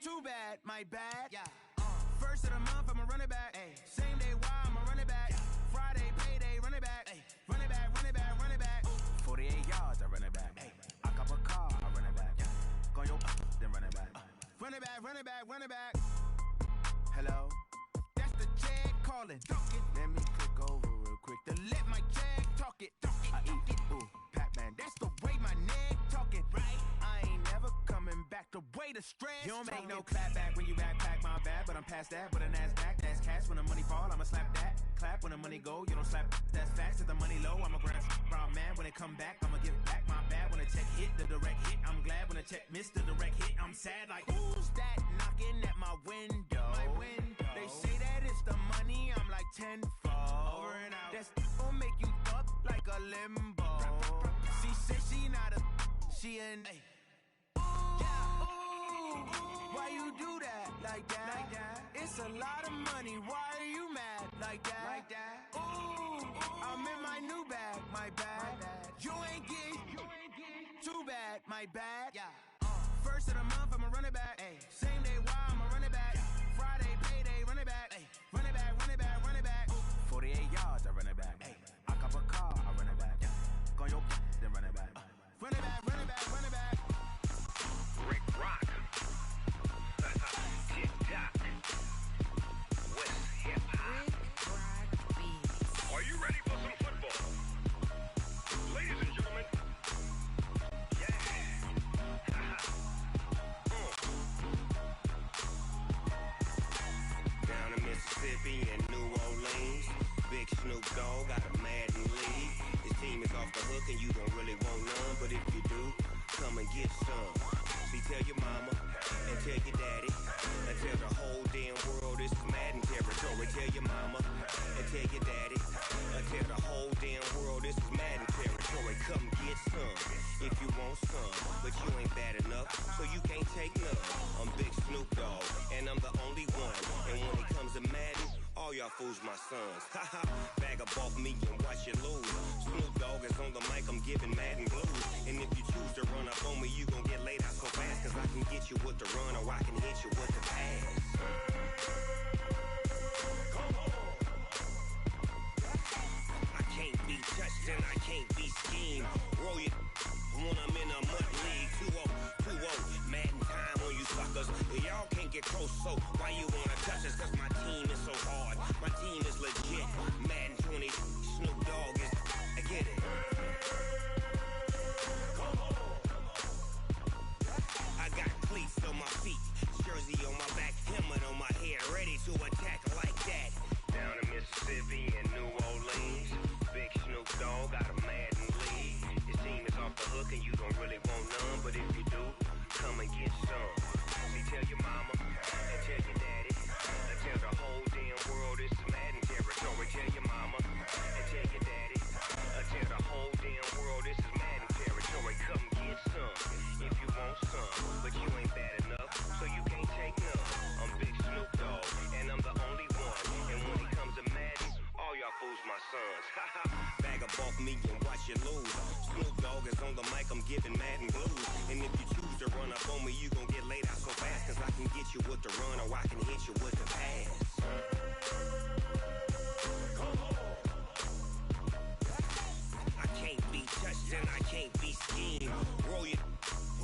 Too bad, my bad. Yeah. First of the month, I'ma run it back. Ay. Same day, why I'ma run it back. Yeah. Friday, payday, run it back. Ay. Run it back, run it back, run it back. 48 yards, I run it back. Ay. I cop a car, I run it back. Yeah. Go your then run it back. Run it back, run it back, run it back. Hello? That's the jag calling. Let me click over real quick to let my jag talk it. I eat it, ooh, Pac-Man. That's the way my neck talking. Right? I ain't never coming back the way the stress. You don't make no clap back when you backpack, my bad. But I'm past that, but a NASDAQ, that's cash. When the money fall, I'ma slap that. Clap when the money go, you don't slap. That's facts. If the money low, I'ma grab brown man. When it come back, I'ma give back my bad. When the check hit, the direct hit, I'm glad. When the check missed the direct hit, I'm sad. Like, who's that knocking at my window? My window. They say that it's the money, I'm like tenfold. Over and out. That's gon' make you up like a limbo. She said she not a, she an. Ooh, yeah. Ooh, why you do that like that? Like that? It's a lot of money. Why are you mad like that? Like that? Ooh, I'm in my new bag, my bad. You ain't get too bad, my bad. Yeah. First of the month, I'ma run it back. Ay. Same day, why I'ma run it back. Yeah. Friday, payday, run it back. Ay. Run it back, run it back, run it back. 48 yards, I run it back. Ay. I cop a car, I run it back. Yeah. Go your then run it back. Run it back, run it back, run it back. Rick Rock. TikTok. West Hip Hop. Rick Rock Beats. Are you ready for some football? Ladies and gentlemen. Yeah. Down in Mississippi and New Orleans, Big Snoop Dogg got a Madden league. His team is off the hook and you don't really want none, but if you do, come and get some. See, tell your mama and tell your daddy and tell the whole damn world this is Madden territory. Tell your mama and tell your daddy and tell the whole damn world this is Madden territory. Come get some if you want some, but you ain't bad enough, so you can't take none. I'm Big Snoop Dogg and I'm the only one, and when it comes to Madden, all y'all fools my sons. Haha, bag up off me and watch you lose. Snoop Dogg is on the mic, I'm giving Madden blues. And if you choose to run up on me, you gon' get laid out so fast, cause I can get you with the run or I can hit you with the pass. Come on. I can't be touched and I can't be schemed. Roll you when I'm in a mud league. 2-0, 2-0, Madden time on you suckers. Y'all can't get close, so why you wanna touch us? Cause my team is so hard, my team is legit. Madden 20, Snoop Dogg is, I get it. Come on. I got cleats on my feet, jersey on my back, helmet on my head, ready to attack like that. Down in Mississippi and New Orleans, Big Snoop Dogg got a Madden league. His team is off the hook and you don't really want none, but if you do, come and get some. See, tell your mama and tell your daddy and tell the whole damn world this is Madden territory. Tell your mama and tell your daddy and tell the whole damn world this is Madden territory. Come get some if you want some, but you ain't bad enough, so you can't take none. I'm Big Snoop Dogg and I'm the only one, and when it comes to Madden, all y'all fools my sons. Bag up off me and watch you lose. Snoop Dogg is on the mic, I'm giving Madden blues. And if you choose to run up on me, you gon' get laid out so fast, cause I can get you with the run or I can hit you with the pass. Come on. I can't be touched and I can't be schemed. Roll you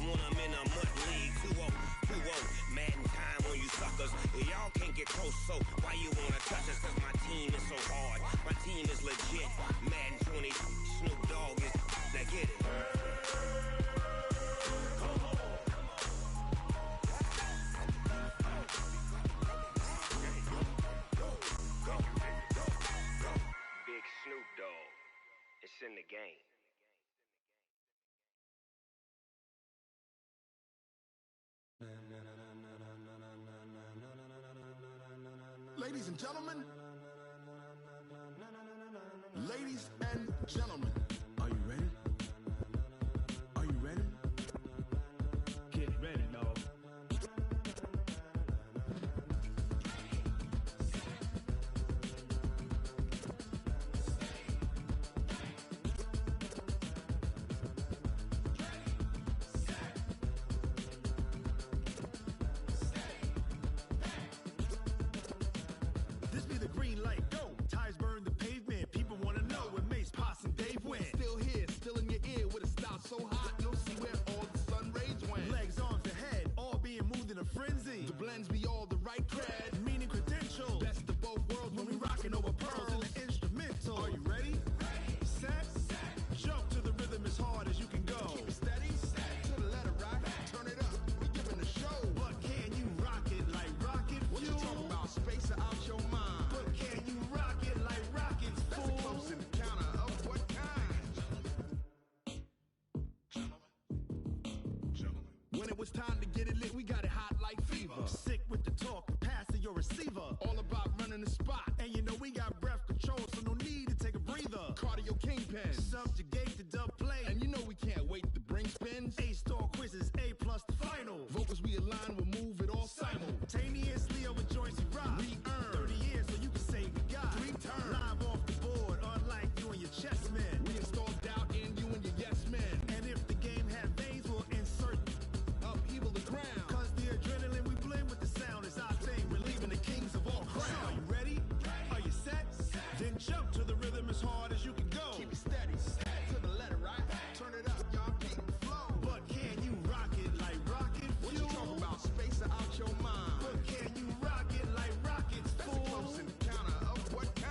when I'm in a mud league. 2-0, 2-0, Madden time on you suckers. Y'all can't get close, so why you wanna touch us? Cause my team is so hard, my team is legit. Madden 20, Snoop Dogg is, now get it. Come on. Big Snoop Dogg, it's in the game. Ladies and gentlemen, ladies and gentlemen, are you ready? Are you ready? Get ready, dog. it was time to get it lit, we got it hot like fever. Sick with the talk, pass to your receiver. All about running the spot. And you know we got breath control, so no need to take a breather. Cardio kingpin. Subjugate the dub play. And you know we can't wait to bring spins. A-star quizzes, A+ the final. Vocals we align, we'll move it all simultaneously over joints we rock. We earn 30 years so you can say we got 3 turns. Live off the board, unlike you and your chess men. We install doubt in you and your yes men. And if the game had veins, we'll insert upheaval the ground. Cause the adrenaline we blend with the sound is our thing. We're leaving the kings of all crowns. Are you ready? Are you set? Then jump to the rhythm as hard as you can go. Keep it steady, to the letter, right? Turn it up, y'all keep the flow. But can you rock it like rocket fuel? What you talking about? Space out your mind. But can you rock it like rockets, That's fool? a close encounter of what kind?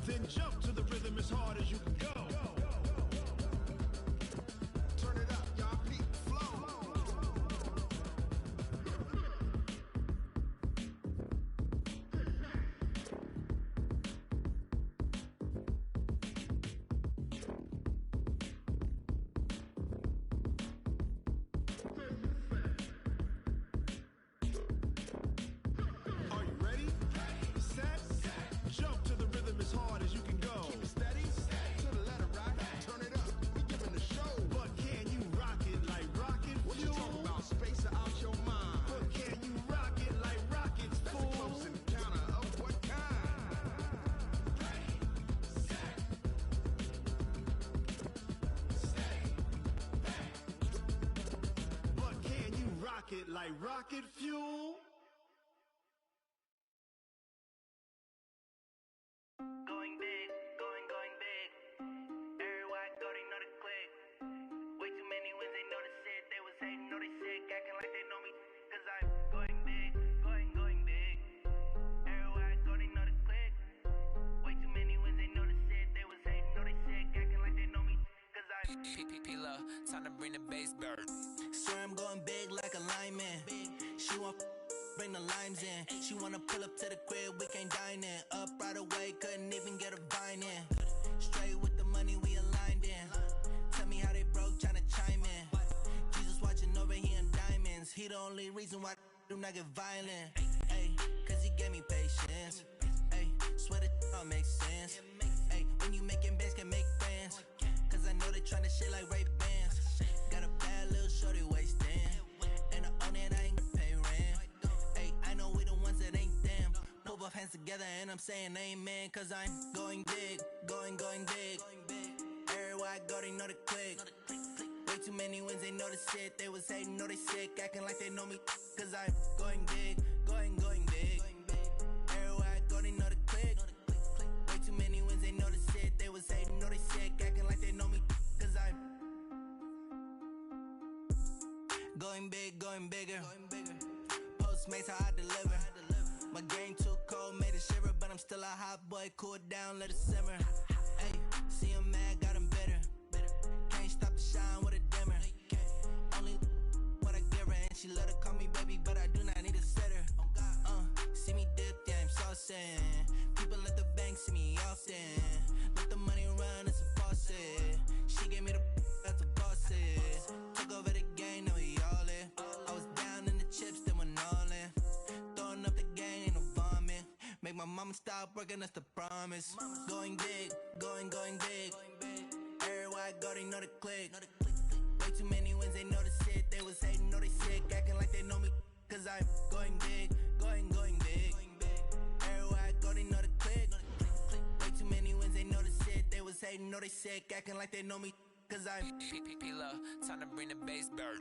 Then jump to the rhythm as hard as you can go. Turn it up, y'all keep the flow. Are you ready? Set? Jump to the rhythm as hard as you can go. Keep it steady, to the letter, right? Turn it up, we giving the show. But can you rock it like rocket What you fuel? talking about? Space out your mind. But can you rock it like rockets, That's a fool? close encounter of what kind? But can you rock it like rocket fuel? Going big, going big. Everywhere I go, they know the click. Way too many wins, they know the shit. They was hating, know they sick, acting like they know me. Cause I'm going big, going big. Everywhere I go, they know the click. Way too many wins, they know the shit. They was hating, know they sick, acting like they know me. Cause I'm P-P-P-Love, time to bring the bass bird. swear I'm going big like a lineman. She want bring the limes in. She wanna pull up to the crib, we can't dine in. Up right away, couldn't even get a vine in. Straight with the money we aligned in. Tell me how they broke, tryna chime in. Jesus watching over here in diamonds. He the only reason why I do not get violent. Ay, cause he gave me patience. Ay, swear that all makes sense. Ay, when you making bands can make friends. Cause I know they tryna shit like Ray-Bans. Got a bad little shorty wasting. And I own it, I ain't gonna pay rent. Ay, I know we the ones that ain't them. Pull both hands together and I'm saying amen. Cause I'm going big, going big. Everywhere I go, they know the click. Way too many wins, they know the shit. They was hating, know they sick, acting like they know me. Cause I'm going big, going big. Everywhere I go, they know the click. Way too many wins, they know the shit. They was hating, know they sick, acting like they know me. Cause I'm going big, going bigger. Postmates how I deliver. My game too cold, made it shiver, but I'm still a hot boy. Cool it down, let it simmer. Hey, see him mad, got him bitter. Can't stop the shine with a dimmer. Only what I give her, and she let her call me baby, but I do not need a sitter. See me dip, yeah, I'm saucing. People at the bank see me often. Let the money run, it's a faucet. She gave me the that's a faucet. Took over the game, now we all in. I was down in the chips, then went all in. Throwing up the gang, ain't no vomit. Make my mama stop working, that's the promise. Going big, going big. Everywhere I go, they know the click. Way too many wins, they know the shit. They was hating, know they sick, acting like they know me. Cause I'm going big, going big. Everywhere I go, they know the click. Way too many wins, they know the shit. They was hating, know they sick, acting like they know me. Cause I'm P-P-P-Love, time to bring the bass bird.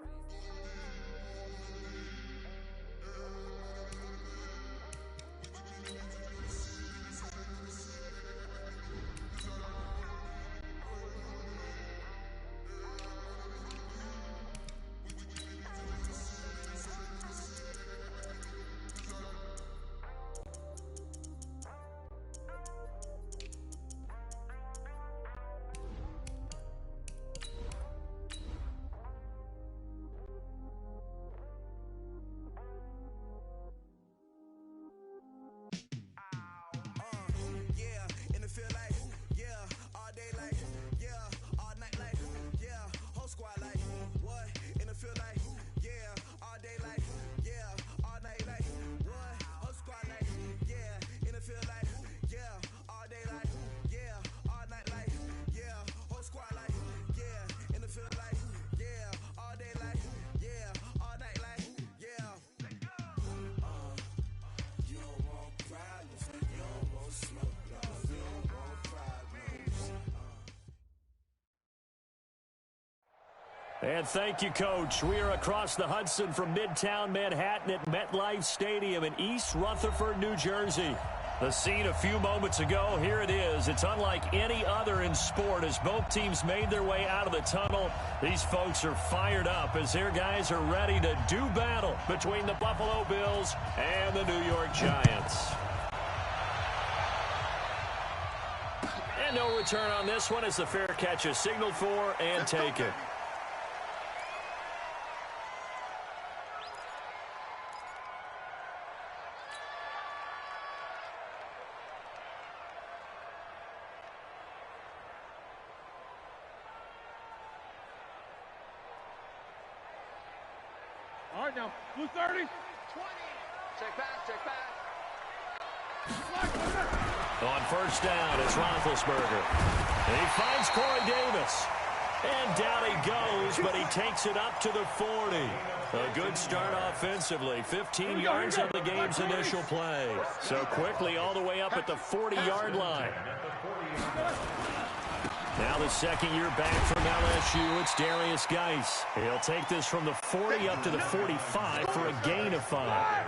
And thank you, Coach. We are across the Hudson from Midtown Manhattan at MetLife Stadium in East Rutherford, New Jersey. The scene a few moments ago, here it is. It's unlike any other in sport as both teams made their way out of the tunnel. These folks are fired up as their guys are ready to do battle between the Buffalo Bills and the New York Giants. And no return on this one as the fair catch is signaled for and taken. All right, now, blue 30. 20. Check back. On first down, it's Roethlisberger. And he finds Corey Davis. And down he goes, but he takes it up to the 40. A good start offensively. 15 yards on the game's initial play. So quickly all the way up at the 40-yard line. Now the second year back from LSU, it's Darius Geis. He'll take this from the 40 up to the 45 for a gain of 5.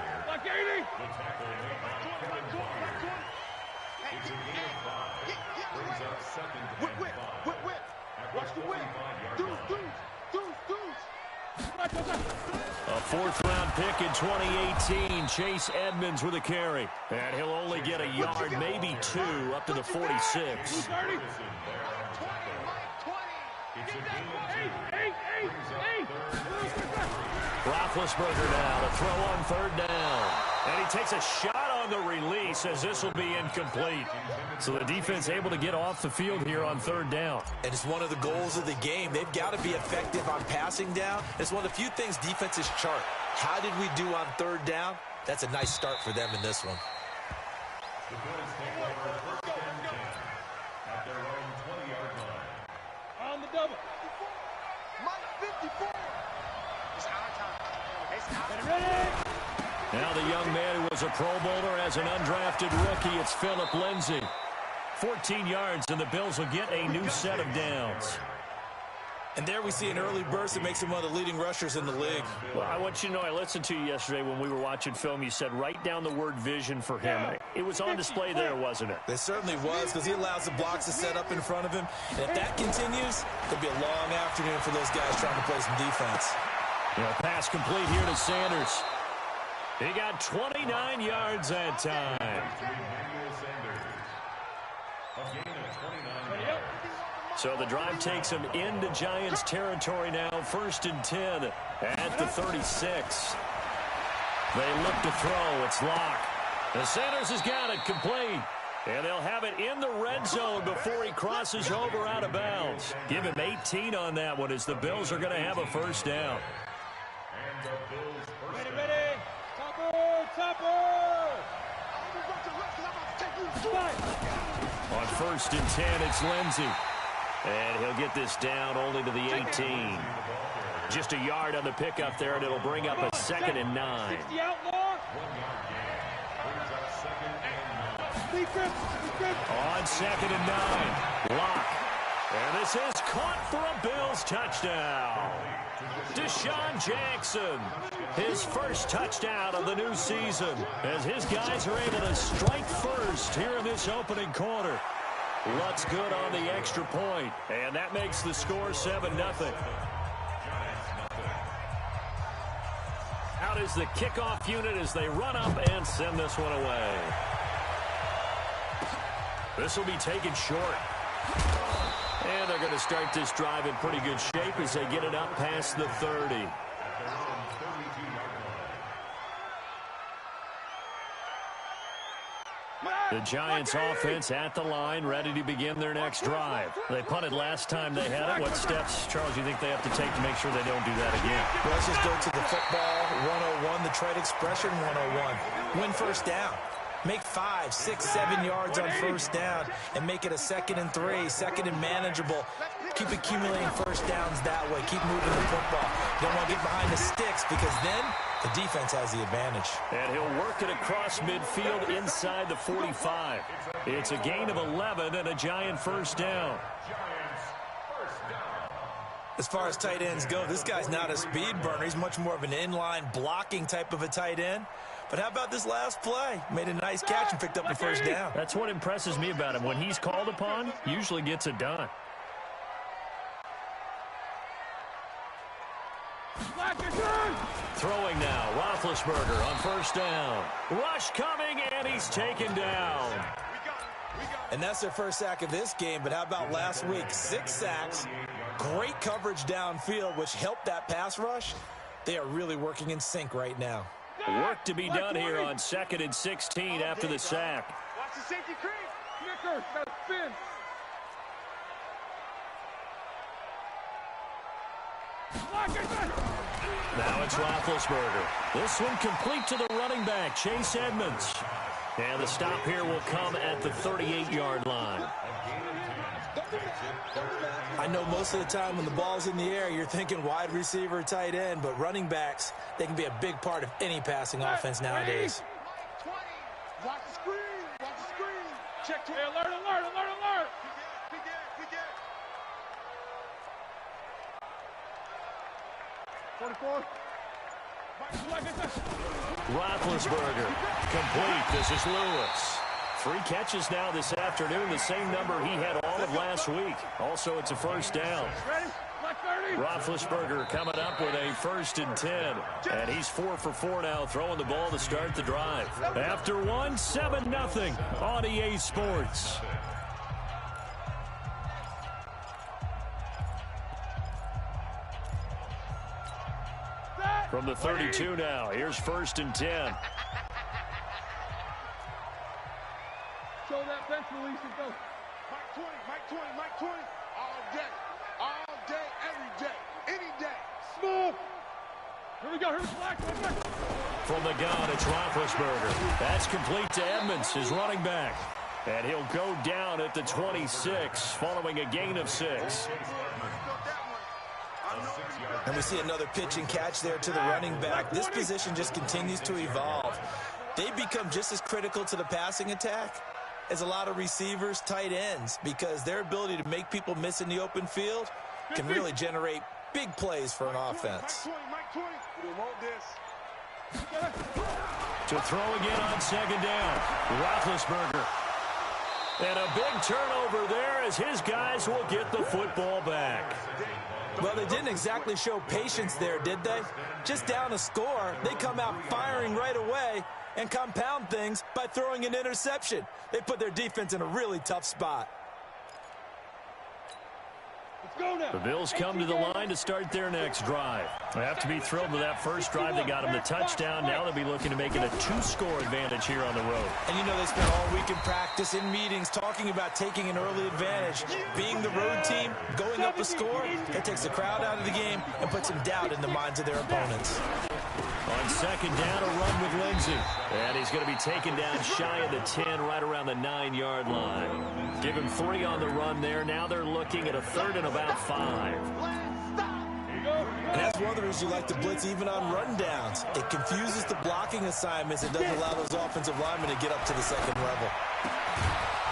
Watch the whip. A fourth-round pick in 2018, Chase Edmonds with a carry. And he'll only get a yard, maybe two, up to the 46. Roethlisberger now to throw on third down. And he takes a shot on the release as this will be incomplete. So the defense able to get off the field here on third down. And it's one of the goals of the game. They've got to be effective on passing down. It's one of the few things defenses chart. How did we do on third down? That's a nice start for them in this one. On the double. Mike 54. It's our time. It's our time. Ready? Now the young man who was a Pro Bowler as an undrafted rookie, it's Phillip Lindsay. 14 yards, and the Bills will get a new set of downs. And there we see an early burst that makes him one of the leading rushers in the league. Well, I want you to know, I listened to you yesterday when we were watching film. You said write down the word vision for him. It was on display there, wasn't it? It certainly was, because he allows the blocks to set up in front of him. And if that continues, it'll be a long afternoon for those guys trying to play some defense. Pass complete here to Sanders. He got 29 yards that time. So the drive takes him into Giants territory now. 1st and 10 at the 36. They look to throw. It's Locke. And Sanders has got it complete. And they'll have it in the red zone before he crosses over out of bounds. Give him 18 on that one as the Bills are going to have a first down. Ready. Topper. On 1st and 10, it's Lindsay. And he'll get this down only to the 18. Just a yard on the pickup there, and it'll bring up a 2nd and 9. On 2nd and 9, Locke. And this is caught for a Bills touchdown. Deshaun Jackson, his first touchdown of the new season, as his guys are able to strike first here in this opening quarter. What's good on the extra point, and that makes the score 7-0. Out is the kickoff unit as they run up and send this one away. This will be taken short. And they're going to start this drive in pretty good shape as they get it up past the 30. The Giants offense at the line, ready to begin their next drive. They punted last time they had it. What steps, Charles, do you think they have to take to make sure they don't do that again? Well, let's just go to the football 101, the trade expression 101. Win first down. Make 5, 6, 7 yards on first down and make it a 2nd and 3, 2nd and manageable. Keep accumulating first downs that way. Keep moving the football. You don't want to get behind the sticks because then the defense has the advantage. And he'll work it across midfield inside the 45. It's a gain of 11 and a Giant first down. As far as tight ends go, this guy's not a speed burner. He's much more of an inline blocking type of a tight end. But how about this last play? Made a nice catch and picked up the first down. That's what impresses me about him. When he's called upon, usually gets it done. Throwing now, Roethlisberger on first down. Rush coming, and he's taken down. And that's their first sack of this game, but how about last week? 6 sacks, great coverage downfield, which helped that pass rush. They are really working in sync right now. Work to be done here on 2nd and 16 after the sack. Watch the safety creep. Snickers, got to spin. Now it's Roethlisberger. This one complete to the running back, Chase Edmonds. And the stop here will come at the 38-yard line. I know most of the time when the ball's in the air, you're thinking wide receiver, tight end, but running backs, they can be a big part of any passing offense nowadays. 20. Watch the screen. Watch the screen. Check 20. Hey, alert, alert, alert, alert. We get. 44. Roethlisberger complete. This is Lewis. 3 catches now this afternoon, the same number he had all of last week. Also, it's a first down. Ready? Black 30. Roethlisberger coming up with a 1st and 10. And he's 4 for 4 now, throwing the ball to start the drive. After 1, 7-0 on EA Sports. From the 32 now, here's 1st and 10. Show that bench release and go. Mike 20. All day, every day, any day. Smooth. Here we go. Here's Black. From the gun, it's Roethlisberger. That's complete to Edmonds, his running back. And he'll go down at the 26, following a gain of 6. And we see another pitch and catch there to the running back. This position just continues to evolve. They become just as critical to the passing attack as a lot of receivers, tight ends, because their ability to make people miss in the open field can really generate big plays for an offense. Mike 20. We want this. To throw again on 2nd down, Roethlisberger. And a big turnover there as his guys will get the football back. Well, they didn't exactly show patience there, did they? Just down a score, they come out firing right away and compound things by throwing an interception. They put their defense in a really tough spot. Let's go now. The Bills come to the line to start their next drive. They have to be thrilled with that first drive. They got them the touchdown. Now they'll be looking to make it a 2-score advantage here on the road. And you know they spent all week in practice, in meetings, talking about taking an early advantage. Being the road team, going up a score, that takes the crowd out of the game and puts some doubt in the minds of their opponents. On 2nd down, a run with Lindsey. And he's going to be taken down shy of the 10, right around the 9-yard line. Give him 3 on the run there. Now they're looking at a 3rd and about 5. And that's one of the reasons you like to blitz even on rundowns. It confuses the blocking assignments. It doesn't allow those offensive linemen to get up to the 2nd level.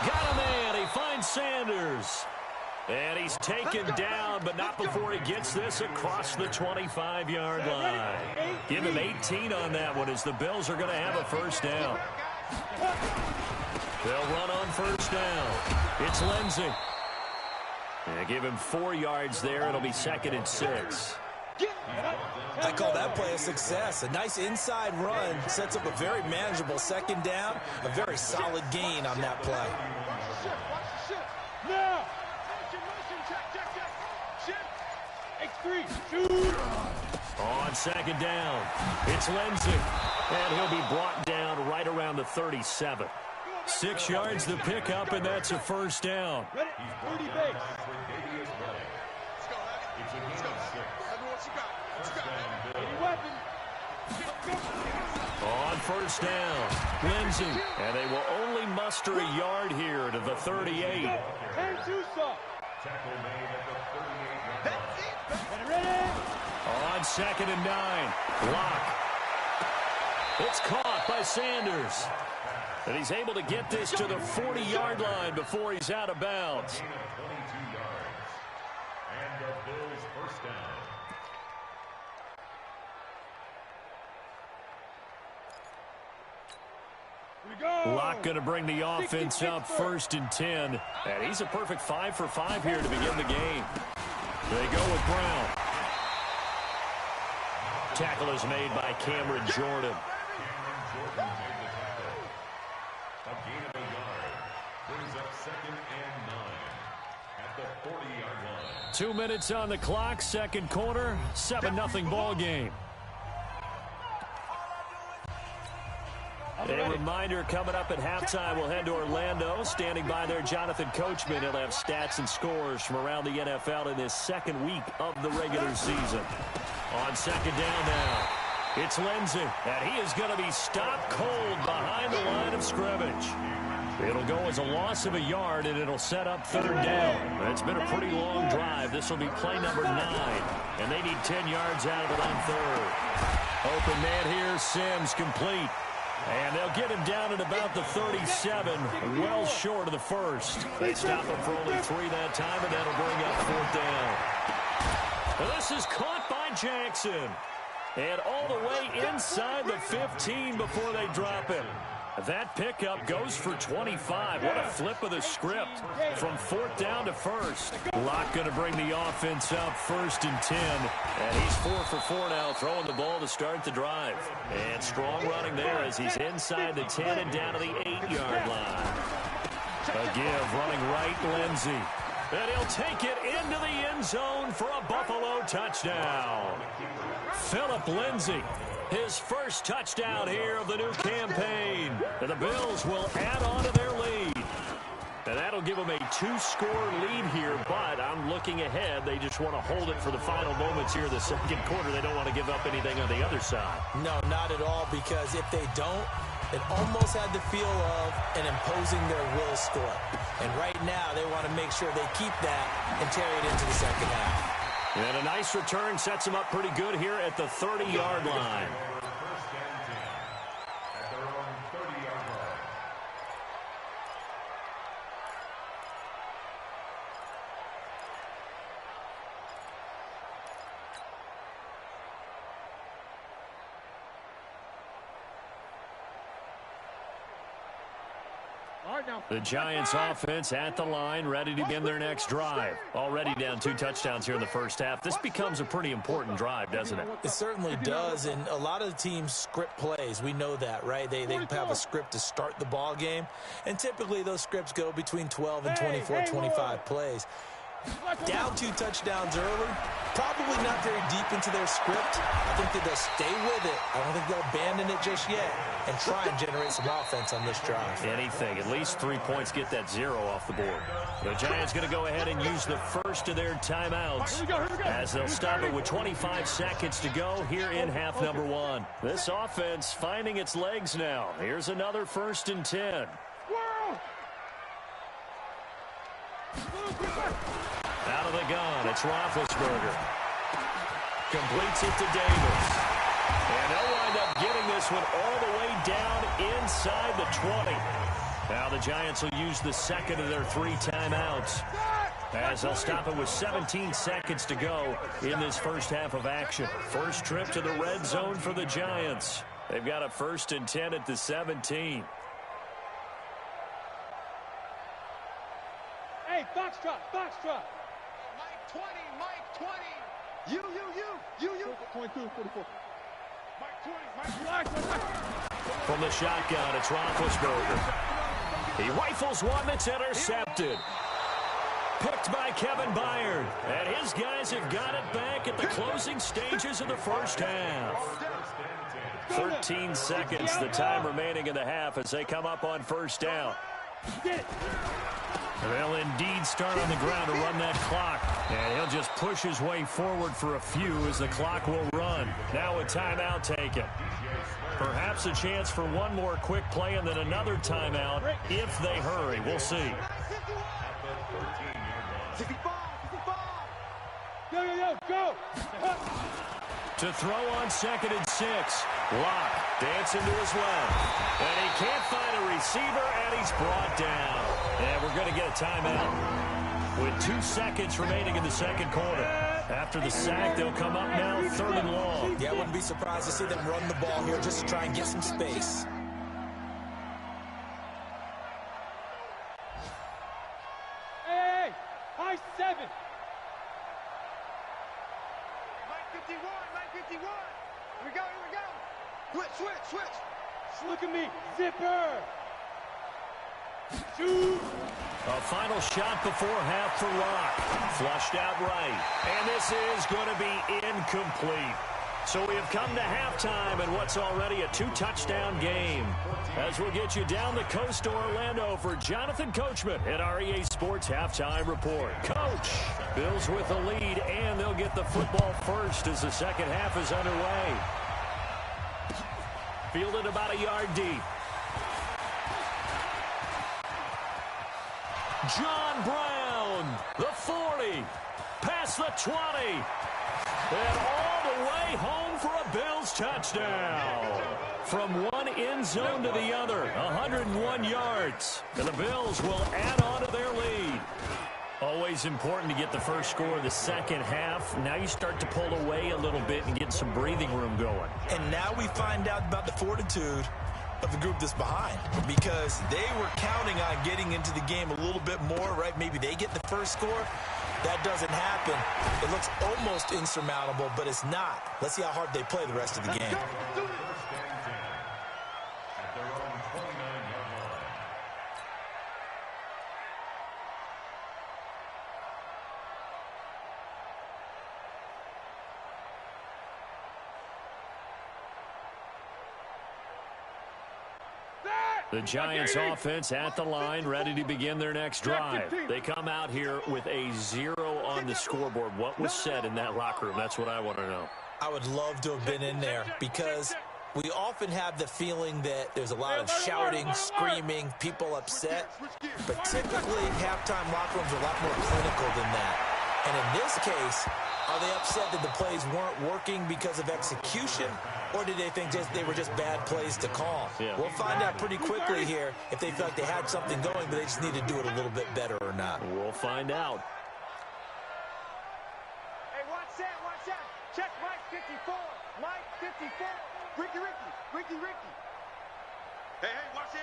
Got a man. He finds Sanders. And he's taken down, but not before he gets this across the 25-yard line. Give him 18 on that one as the Bills are going to have a first down. They'll run on first down. It's Lindsey. And give him 4 yards there. It'll be 2nd and 6. I call that play a success. A nice inside run sets up a very manageable 2nd down. A very solid gain on that play. Now. On 2nd down, it's Lindsey. And he'll be brought down right around the 37. 6 yards the pickup, and that's a first down. Ready? 30 base. Let's go, Let's go. What you got? Any weapon. On first down, Lindsey. And they will only muster a yard here to the 38. And Tusa. On 2nd and 9, block. It's caught by Sanders. And he's able to get this to the 40-yard line before he's out of bounds. Locke going to bring the offense up 1st and 10. And he's a perfect 5 for 5 here to begin the game. They go with Brown. Tackle is made by Cameron Jordan. A gain of a yard. Brings up 2nd and 9 at the 40-yard line. 2 minutes on the clock, second quarter, 7-0 ball game. A reminder coming up at halftime, we'll head to Orlando. Standing by there, Jonathan Coachman. He'll have stats and scores from around the NFL in this second week of the regular season. On 2nd down now, it's Lindsey, and he is going to be stopped cold behind the line of scrimmage. It'll go as a loss of a yard, and it'll set up 3rd down. It's been a pretty long drive. This will be play number 9, and they need 10 yards out of it on 3rd. Open man here, Sims complete. And they'll get him down at about the 37, well short of the 1st. They stop him for only 3 that time, and that'll bring up 4th down. Now this is caught by Jackson. And all the way inside the 15 before they drop him. That pickup goes for 25. What a flip of the script from 4th down to 1st. Locke going to bring the offense up 1st and 10. And he's 4 for 4 now, throwing the ball to start the drive. And strong running there as he's inside the 10 and down to the 8-yard line. A give running right, Lindsey. And he'll take it into the end zone for a Buffalo touchdown. Phillip Lindsey. His first touchdown here of the new campaign. And the Bills will add on to their lead. And that'll give them a 2-score lead here, but I'm looking ahead. They just want to hold it for the final moments here in the second quarter. They don't want to give up anything on the other side. No, not at all, because if they don't, it almost had the feel of an imposing their will score. And right now, they want to make sure they keep that and carry it into the second half. And a nice return sets them up pretty good here at the 30-yard line. The Giants offense at the line, ready to begin their next drive. Already down 2 touchdowns here in the first half. This becomes a pretty important drive, doesn't it? It certainly does, and a lot of the teams script plays. We know that, right? They have a script to start the ball game, and typically those scripts go between 12 and 24, 25 plays. Down 2 touchdowns early, probably not very deep into their script. I think that they'll stay with it. I don't think they'll abandon it just yet and try and generate some offense on this drive. Anything. At least 3 points, get that 0 off the board. The Giants going to go ahead and use the first of their timeouts as they'll stop it with 25 seconds to go here in half number 1. This offense finding its legs now. Here's another 1st and 10. Out of the gun, it's Roethlisberger. Completes it to Davis. And they'll wind up getting this one all the way down inside the 20. Now the Giants will use the second of their 3 timeouts as they'll stop it with 17 seconds to go in this first half of action. First trip to the red zone for the Giants. They've got a 1st and 10 at the 17. Hey, Foxtrot, Foxtrot. Mike 20, Mike 20. You. 22, 44. Mike 20, Mike. From the shotgun, it's Roethlisberger. He rifles one that's intercepted. Picked by Kevin Byard. And his guys have got it back at the closing stages of the first half. 13 seconds, the time remaining in the half as they come up on 1st down. They'll indeed start on the ground to run that clock. And he'll just push his way forward for a few as the clock will run. Now a timeout taken. Perhaps a chance for one more quick play and then another timeout if they hurry. We'll see. 65. Go. To throw on 2nd and 6. Locke dancing to his left. And he can't find a receiver, and he's brought down. And we're going to get a timeout with 2 seconds remaining in the second quarter. After the sack, they'll come up now 3rd and long. Yeah, I wouldn't be surprised to see them run the ball here just to try and get some space. Hey, high 7. Mike 51, Mike 51. Here we go, here we go. Switch. Look at me, zipper. Shoot. A final shot before half for Rock. Flushed out right. And this is going to be incomplete. So we have come to halftime in what's already a 2-touchdown game. As we'll get you down the coast to Orlando for Jonathan Coachman at our EA Sports Halftime Report. Coach, Bills with the lead, and they'll get the football first as the second half is underway. Fielded about a yard deep. John Brown, the 40, past the 20, and all the way home for a Bills touchdown. From one end zone to the other, 101 yards, and the Bills will add on to their lead. Always important to get the first score of the second half. Now you start to pull away a little bit and get some breathing room going. And now we find out about the fortitude of the group that's behind, because they were counting on getting into the game a little bit more, right? Maybe they get the first score. That doesn't happen. It looks almost insurmountable, but it's not. Let's see how hard they play the rest of the game. The Giants offense at the line, ready to begin their next drive. They come out here with a 0 on the scoreboard. What was said in that locker room? That's what I want to know. I would love to have been in there, because we often have the feeling that there's a lot of shouting, screaming, people upset. But typically, halftime locker rooms are a lot more clinical than that. And in this case, are they upset that the plays weren't working because of execution, or did they think they were just bad plays to call? Yeah. We'll find out pretty quickly here if they felt like they had something going, but they just need to do it a little bit better or not. We'll find out. Hey, watch that. Check Mike 54. Mike 54. Ricky. Hey, watch it.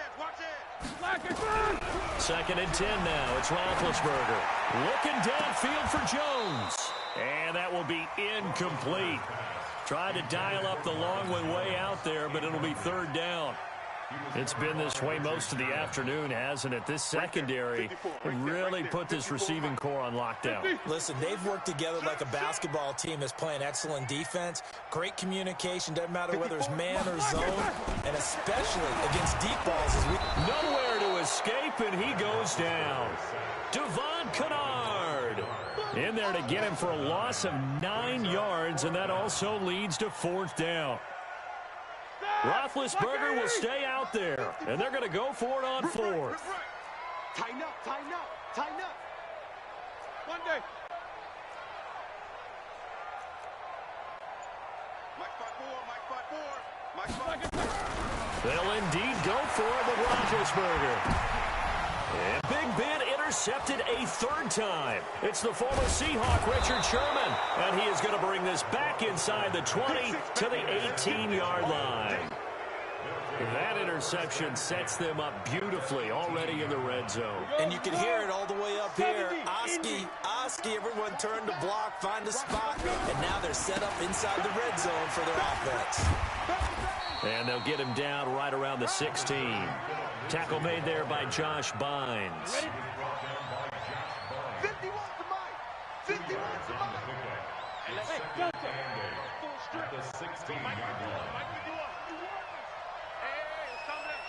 2nd and 10 now. It's Roethlisberger. Looking downfield for Jones. And that will be incomplete. Tried to dial up the long one way out there, but it'll be 3rd down. It's been this way most of the afternoon, hasn't it? This secondary really put this receiving core on lockdown. Listen, they've worked together like a basketball team that's playing excellent defense. Great communication, doesn't matter whether it's man or zone, and especially against deep balls. Nowhere to escape, and he goes down. Devon Kennard in there to get him for a loss of 9 yards, and that also leads to 4th down. Roethlisberger will stay out there, and they're going to go for it on 4th. Tighten up. One day. Mike 54. They'll indeed go for it with Roethlisberger. And Big Ben intercepted a 3rd time. It's the former Seahawk, Richard Sherman, and he is going to bring this back inside the 20 to the 18-yard line. That interception sets them up beautifully already in the red zone. And you can hear it all the way up here. Oski, everyone turned to block, find a spot, and now they're set up inside the red zone for their offense. And they'll get him down right around the 16. Tackle made there by Josh Bynes. 51 to Mike. 51 to Mike. Hey, Delta. Full strip. The 16-yard line. Mike 51. Hey, it's coming up.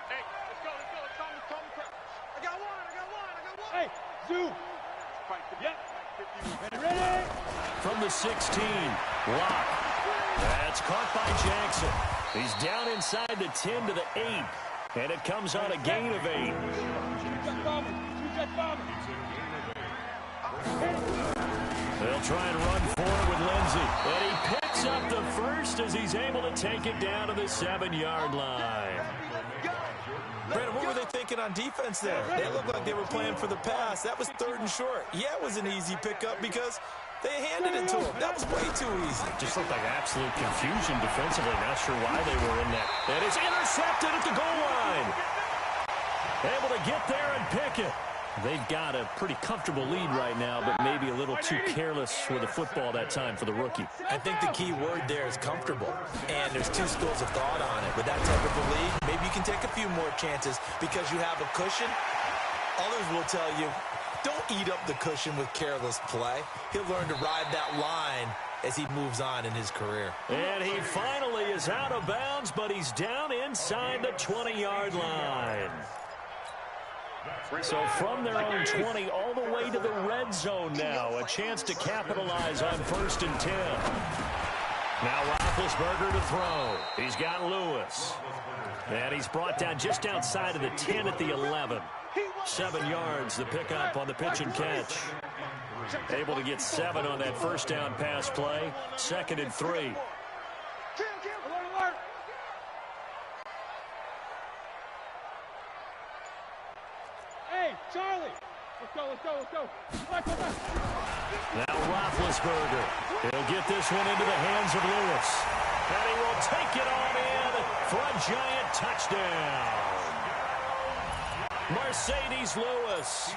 Hey, let's go. It's coming. I got one. Hey, Zoo. Yep. Ready? From the 16, Rock. That's caught by Jackson. He's down inside the 10 to the 8. And it comes on a gain of 8. They'll try and run forward with Lindsey. And he picks up the first as he's able to take it down to the 7-yard line. Brandon, what were they thinking on defense there? They looked like they were playing for the pass. That was 3rd and short. Yeah, it was an easy pickup because They handed it to him. That was way too easy. Just looked like absolute confusion defensively. Not sure why they were in that. And it's intercepted at the goal line. Able to get there and pick it. They've got a pretty comfortable lead right now, but maybe a little too careless with the football that time for the rookie. I think the key word there is comfortable. And there's two schools of thought on it. With that type of a lead, maybe you can take a few more chances because you have a cushion. Others will tell you, don't eat up the cushion with careless play. He'll learn to ride that line as he moves on in his career. And he finally is out of bounds, but he's down inside the 20-yard line. So from their own 20 all the way to the red zone now. A chance to capitalize on 1st and 10. Now Roethlisberger to throw. He's got Lewis. And he's brought down just outside of the 10 at the 11. 7 yards, the pickup on the pitch and catch. Able to get 7 on that first down pass play. 2nd and 3. Hey, Charlie! Let's go. Now Roethlisberger. He'll get this one into the hands of Lewis. And he will take it on in for a giant touchdown. Mercedes Lewis,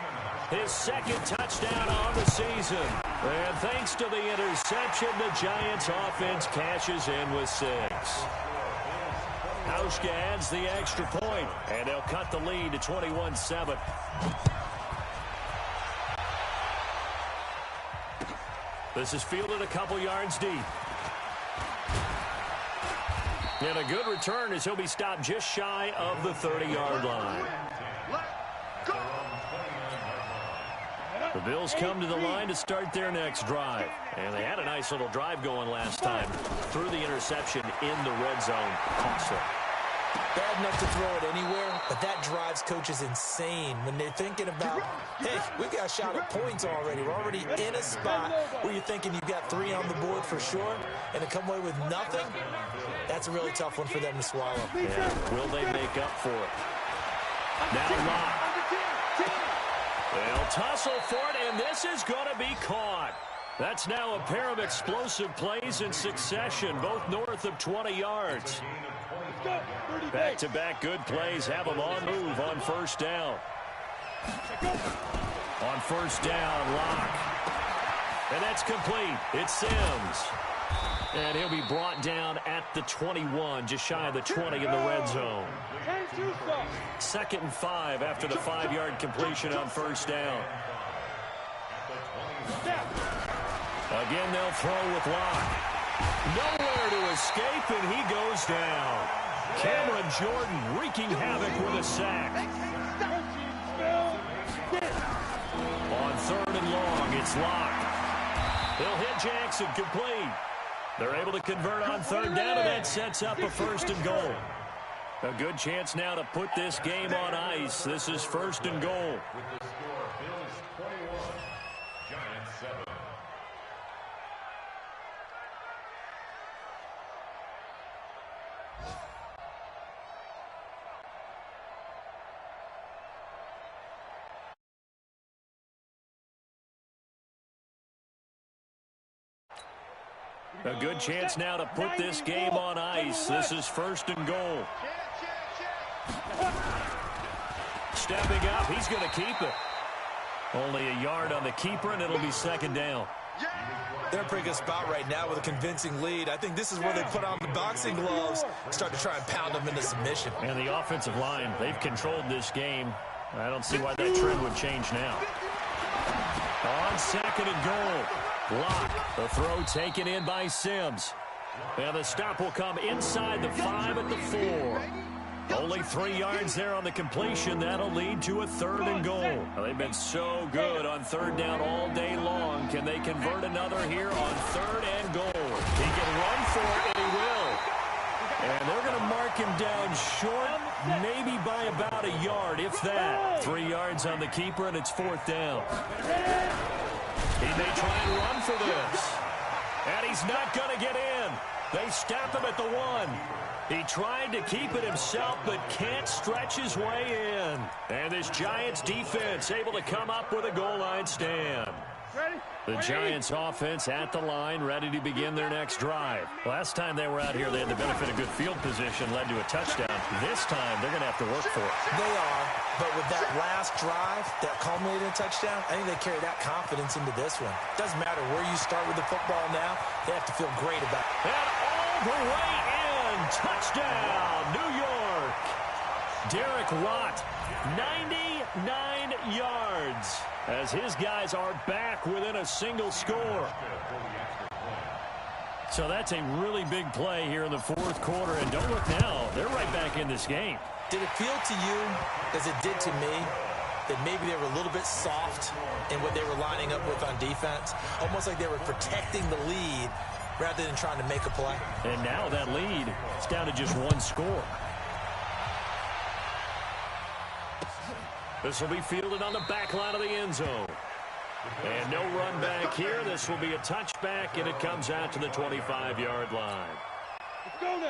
his 2nd touchdown on the season. And thanks to the interception, the Giants offense cashes in with 6. Hauschka adds the extra point, and they'll cut the lead to 21-7. This is fielded a couple yards deep. And a good return as he'll be stopped just shy of the 30-yard line. The Bills come to the line to start their next drive. And they had a nice little drive going last time. Threw the interception in the red zone. Costly. Bad enough to throw it anywhere, but that drives coaches insane when they're thinking about, hey, we got a shot at points already. We're already in a spot where you're thinking you've got 3 on the board for sure, and to come away with nothing, that's a really tough one for them to swallow. Yeah. Will they make up for it? Now Locke. They'll tussle for it, and this is going to be caught. That's now a pair of explosive plays in succession, both north of 20 yards. Back-to-back good plays have them on move on first down. On first down, Locke. And that's complete. It's Sims. And he'll be brought down at the 21, just shy of the 20 in the red zone. 2nd and 5 after the 5-yard completion on first down. Again, they'll throw with Locke. Nowhere to escape, and he goes down. Cameron Jordan wreaking havoc with a sack. On 3rd and long, it's Locke. He'll hit Jackson complete. They're able to convert on 3rd down, and that sets up a 1st and goal. A good chance now to put this game on ice. This is 1st and goal. With the score, Bills 21, Giants 7. A good chance now to put this game on ice. This is 1st and goal. Stepping up, he's going to keep it. Only a yard on the keeper, and it'll be 2nd down. They're in a pretty good spot right now with a convincing lead. I think this is where they put on the boxing gloves, start to try and pound them into submission. And the offensive line, they've controlled this game. I don't see why that trend would change now. On 2nd and goal. Locke, the throw taken in by Sims. And the stop will come inside the 5 at the 4. Only 3 yards there on the completion. That'll lead to a 3rd and goal. Well, they've been so good on 3rd down all day long. Can they convert another here on 3rd and goal? He can run for it, and he will. And they're going to mark him down short, maybe by about a yard, if that. 3 yards on the keeper, and it's 4th down. He may try and run for this. And he's not going to get in. They stop him at the 1. He tried to keep it himself, but can't stretch his way in. And this Giants defense able to come up with a goal line stand. The Giants offense at the line, ready to begin their next drive. Last time they were out here, they had the benefit of good field position, led to a touchdown. This time, they're going to have to work for it. They are, but with that last drive that culminated in a touchdown, I think they carry that confidence into this one. Doesn't matter where you start with the football now, they have to feel great about it. And all the way in, touchdown, New York. Derek Watt, 99 yards. As his guys are back within a single score. So that's a really big play here in the fourth quarter. And don't look now, they're right back in this game. Did it feel to you, as it did to me, that maybe they were a little bit soft in what they were lining up with on defense? Almost like they were protecting the lead rather than trying to make a play. And now that lead is down to just one score. This will be fielded on the back line of the end zone. And no run back here. This will be a touchback, and it comes out to the 25-yard line.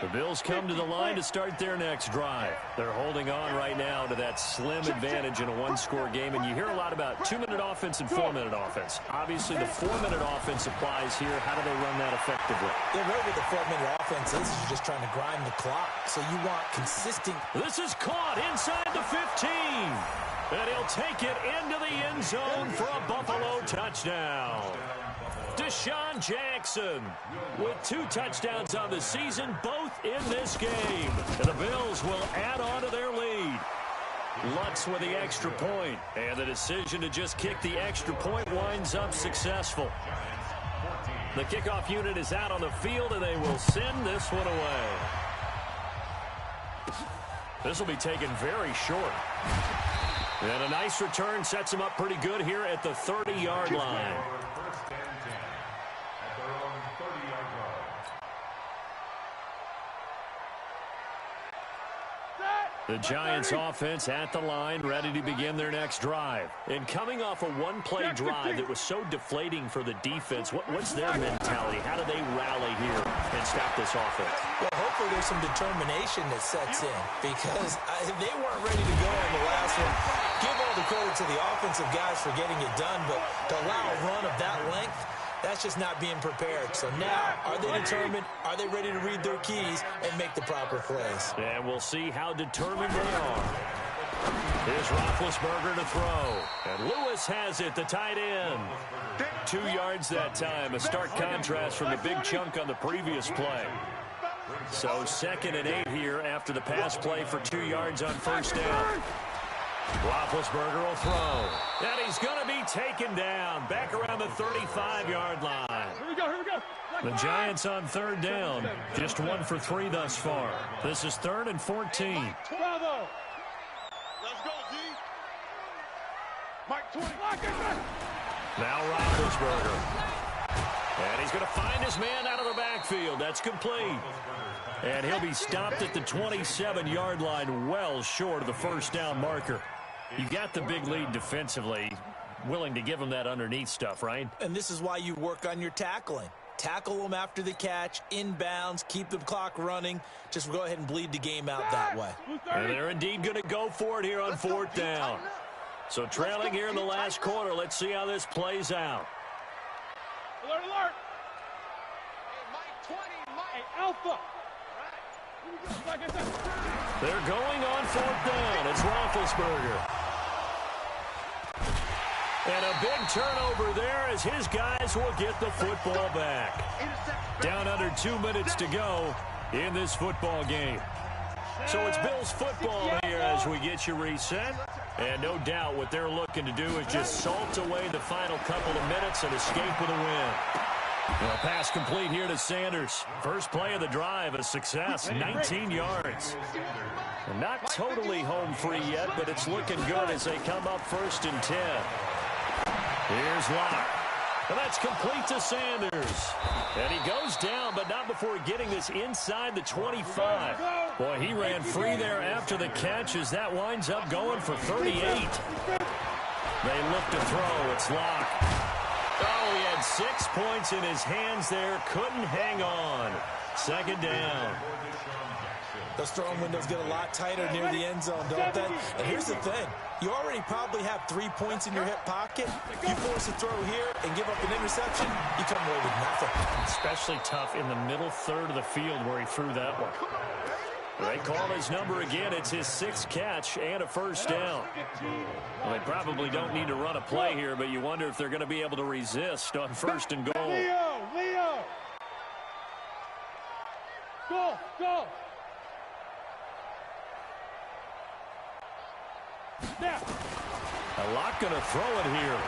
The Bills come to the line to start their next drive. They're holding on right now to that slim advantage in a one-score game, and you hear a lot about 2-minute offense and 4-minute offense. Obviously, the 4-minute offense applies here. How do they run that effectively? Yeah, really what the 4-minute offense is you're just trying to grind the clock. So you want consistent. This is caught inside the 15. And he'll take it into the end zone for a Buffalo touchdown. Deshaun Jackson with 2 touchdowns on the season, both in this game. And the Bills will add on to their lead. Lutz with the extra point. And the decision to just kick the extra point winds up successful. The kickoff unit is out on the field, and they will send this one away. This will be taken very short. And a nice return sets him up pretty good here at the 30-yard line. The Giants offense at the line, ready to begin their next drive. And coming off a one-play drive that was so deflating for the defense, what's their mentality? How do they rally here and stop this offense? Well, hopefully there's some determination that sets in, because they weren't ready to go on the last one. Give all the credit to the offensive guys for getting it done, but to allow a run of that length, that's just not being prepared. So now, are they determined? Are they ready to read their keys and make the proper plays? And we'll see how determined they are. Here's Roethlisberger to throw. And Lewis has it, the tight end. 2 yards that time, a stark contrast from the big chunk on the previous play. So 2nd and 8 here after the pass play for 2 yards on first down. Roethlisberger will throw. And he's going to be taken down back around the 35-yard line. Here we go. The Giants on 3rd down. Just 1 for 3 thus far. This is 3rd and 14. Bravo. Let's go, D. Mike 20. Now Roethlisberger. And he's going to find his man out of the backfield. That's complete. And he'll be stopped at the 27-yard line, well short of the first down marker. You got the big lead defensively, willing to give him that underneath stuff, right? And this is why you work on your tackling. Tackle them after the catch, inbounds, keep the clock running. Just go ahead and bleed the game out that way. And they're indeed going to go for it here on 4th down. So trailing here in the last quarter, let's see how this plays out. Alert, alert. Hey, Mike 20, Mike. Hey, Alpha. They're going on 4th down. It's Roethlisberger. And a big turnover there as his guys will get the football back. Down under 2 minutes to go in this football game. So it's Bills football here as we get you reset. And no doubt what they're looking to do is just salt away the final couple of minutes and escape with a win. Well, pass complete here to Sanders. First play of the drive, a success, 19 yards. And not totally home free yet, but it's looking good as they come up 1st and 10. Here's Locke. And that's complete to Sanders. And he goes down, but not before getting this inside the 25. Boy, he ran free there after the catch as that winds up going for 38. They look to throw. It's Locke. Oh, he had 6 points in his hands there. Couldn't hang on. 2nd down. Those throwing windows get a lot tighter near the end zone, don't they? And here's the thing. You already probably have 3 points in your hip pocket. You force a throw here and give up an interception, you come away with nothing. Especially tough in the middle third of the field where he threw that one. They call his number again. It's his 6th catch and a first down. Well, they probably don't need to run a play here, but you wonder if they're going to be able to resist on 1st and goal. Leo! Go! Now. A lot going to throw it here.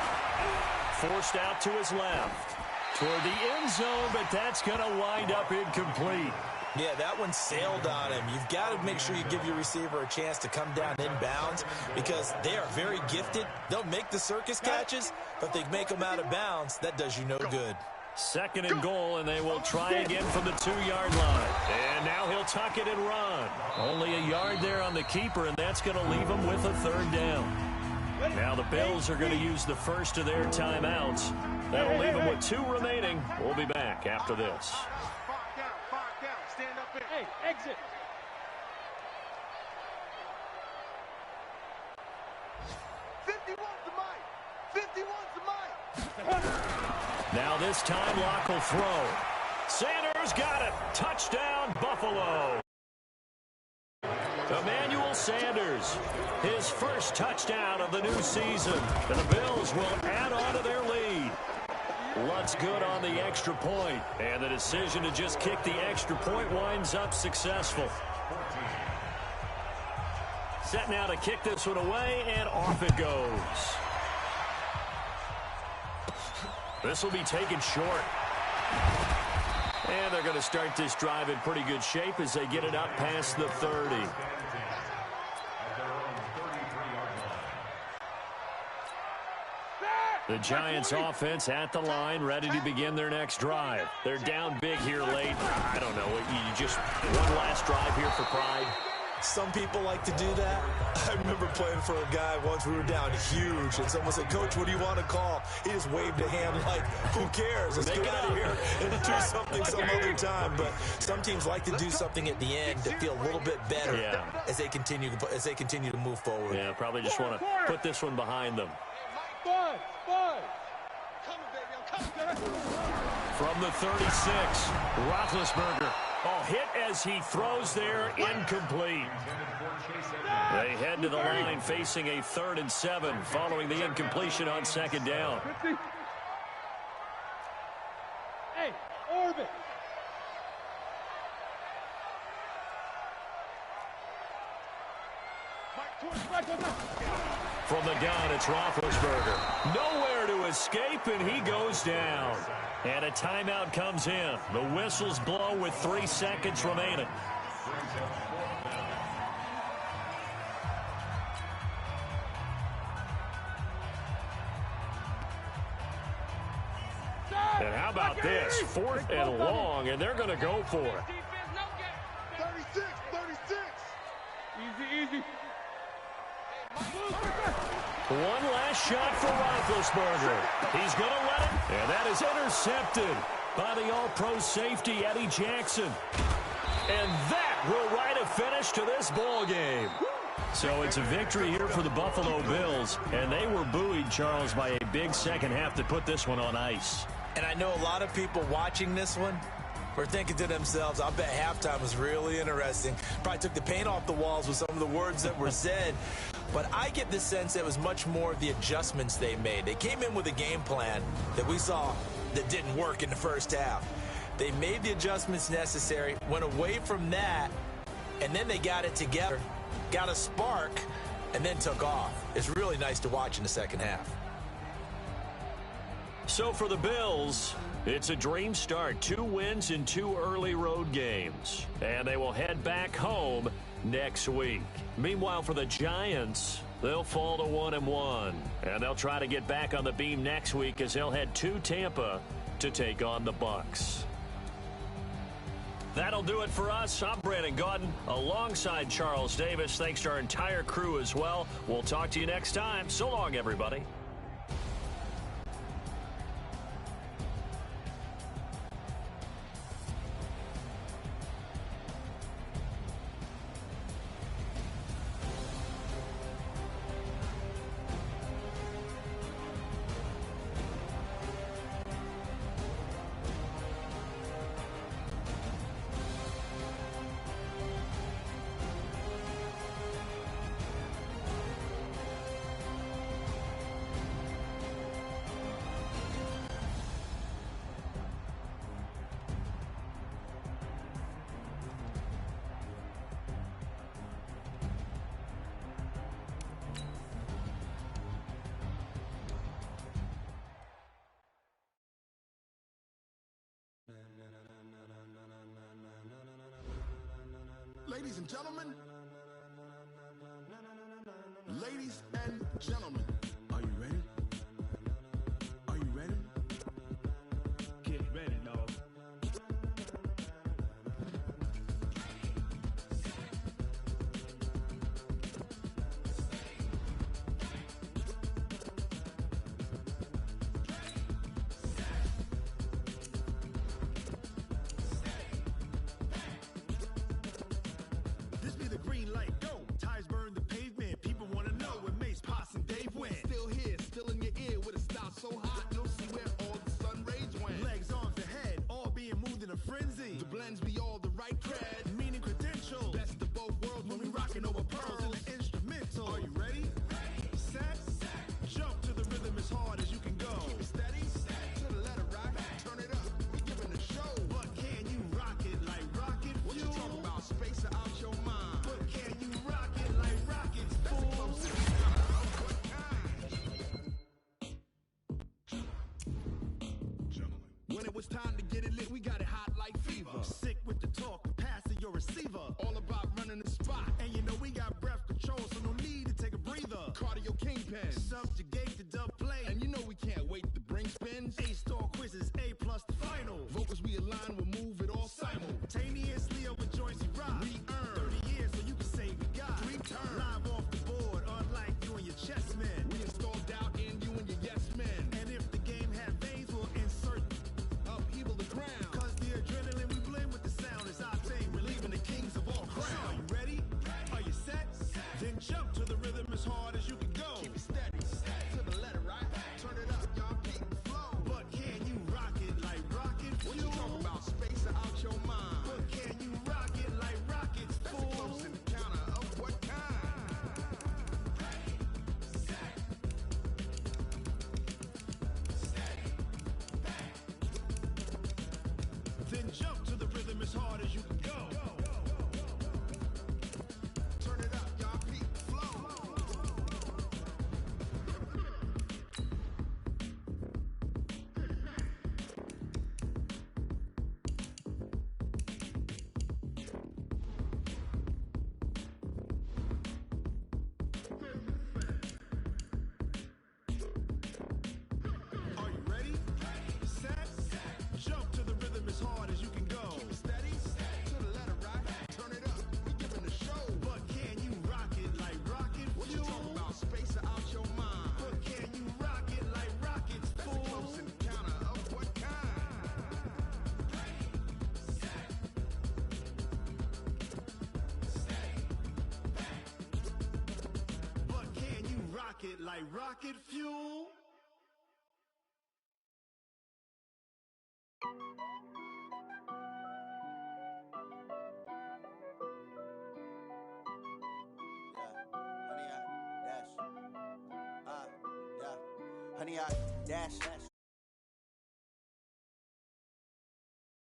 Forced out to his left. Toward the end zone, but that's going to wind up incomplete. Yeah, that one sailed on him. You've got to make sure you give your receiver a chance to come down inbounds because they are very gifted. They'll make the circus catches, but if they make them out of bounds, that does you no good. 2nd and goal, and they will try again from the 2-yard line. And now he'll tuck it and run. Only a yard there on the keeper, and that's going to leave him with a 3rd down. Now the Bills are going to use the first of their timeouts. That'll leave them with 2 remaining. We'll be back after this. 5 down. Stand up in. Hey, exit. Now this time Locke will throw. Sanders got it. Touchdown, Buffalo. Emmanuel Sanders, his first touchdown of the new season. And the Bills will add on to their lead. Lutz good on the extra point. And the decision to just kick the extra point winds up successful. Set now to kick this one away, and off it goes. This will be taken short. And they're going to start this drive in pretty good shape as they get it up past the 30. The Giants offense at the line, ready to begin their next drive. They're down big here late. I don't know. You just one last drive here for pride. Some people like to do that. I remember playing for a guy once. We were down huge, and someone said, "Coach, what do you want to call?" He just waved a hand like, "Who cares? Let's get out of here and do something some other time." But some teams like to do something at the end to feel a little bit better as they continue to move forward. Yeah, probably just want to put this one behind them. Bud. From the 36, Roethlisberger. Oh, hit as he throws there, incomplete. They head to the line facing a 3rd and 7 following the incompletion on 2nd down. Hey, orbit. From the gun, it's Roethlisberger. Nowhere to escape, and he goes down. And a timeout comes in. The whistles blow with 3 seconds remaining. And how about this? 4th and long, and they're going to go for it. 36. Easy. One last shot for Roethlisberger. He's going to let it. And that is intercepted by the all-pro safety, Eddie Jackson. And that will write a finish to this ball game. So it's a victory here for the Buffalo Bills. And they were buoyed, Charles, by a big second half that put this one on ice. And I know a lot of people watching this one were thinking to themselves, I bet halftime was really interesting. Probably took the paint off the walls with some of the words that were said. But I get the sense it was much more of the adjustments they made. They came in with a game plan that we saw that didn't work in the first half. They made the adjustments necessary, went away from that, and then they got it together, got a spark, and then took off. It's really nice to watch in the second half. So for the Bills, it's a dream start. 2 wins in 2 early road games. And they will head back home next week. Meanwhile, for the Giants, they'll fall to 1-1. And they'll try to get back on the beam next week as they'll head to Tampa to take on the Bucs. That'll do it for us. I'm Brandon Gaudin alongside Charles Davis. Thanks to our entire crew as well. We'll talk to you next time. So long, everybody. Ladies and gentlemen, ladies and gentlemen, are you ready? Are you ready? Get ready, dog. This be the green light, go. Tires burn the pavement. People wanna know where Mace, Potts, and Dave went. Still here, still in your ear with a style so hot, you'll see where all the sun rays went. Legs, arms, the head, all being moved in a frenzy. The blends be all the right cred. Meaning credentials. Best of both worlds when we rockin' over pearls in in the instrumental. Are you ready? Set, jump to the rhythm as hard as you can go. Keep it steady, to the letter right. Turn it up, we giving a show. But can you rock it like rocket What you fuel? talking about? Space out your mind. But can you rock it like rockets, That's the fool? closest encounter of what kind? Gentlemen. When it was time to get it lit, we got it hot like fever. Sick with the talk, passing your receiver. All about running the spot. And you know we got breath control, so no need to take a breather. Cardio kingpin. Subjugate the dub play. And you know we can't wait to bring spins. A-star quizzes, A+ the final. Vocals we align, we'll move it all Simultaneously over joints we rock. We earn 30 years so you can say we got. 3 turns. Live off the board, unlike you and your chess men. We install doubt in you and your yes men. And if the game had veins, we'll insert Upheaval the ground. Cause the adrenaline we blend with the sound is our thing, relieving the kings of all crowns. Are you ready? Are you set? Then jump to the rhythm as hard as you can go. Keep it steady, to the letter right. Turn it up, y'all keep the flow. But can you rock it like rocket What fuel? you talking about? Space out your mind. But can you rock it like rockets, That's the fool? close encounter of what kind? Then jump to the rhythm as hard as you can go. Turn it up, y'all keep the flow. Are you ready? Set, jump to the rhythm as hard as you can go. Keep it steady, to the letter right. Turn it up, we giving a show. But can you rock it like rocket What you fuel? talking about? Space out your mind. But can you rock it like rockets, That's the fool? close encounter of what kind? But can you rock it like rocket fuel? Honey, I dash.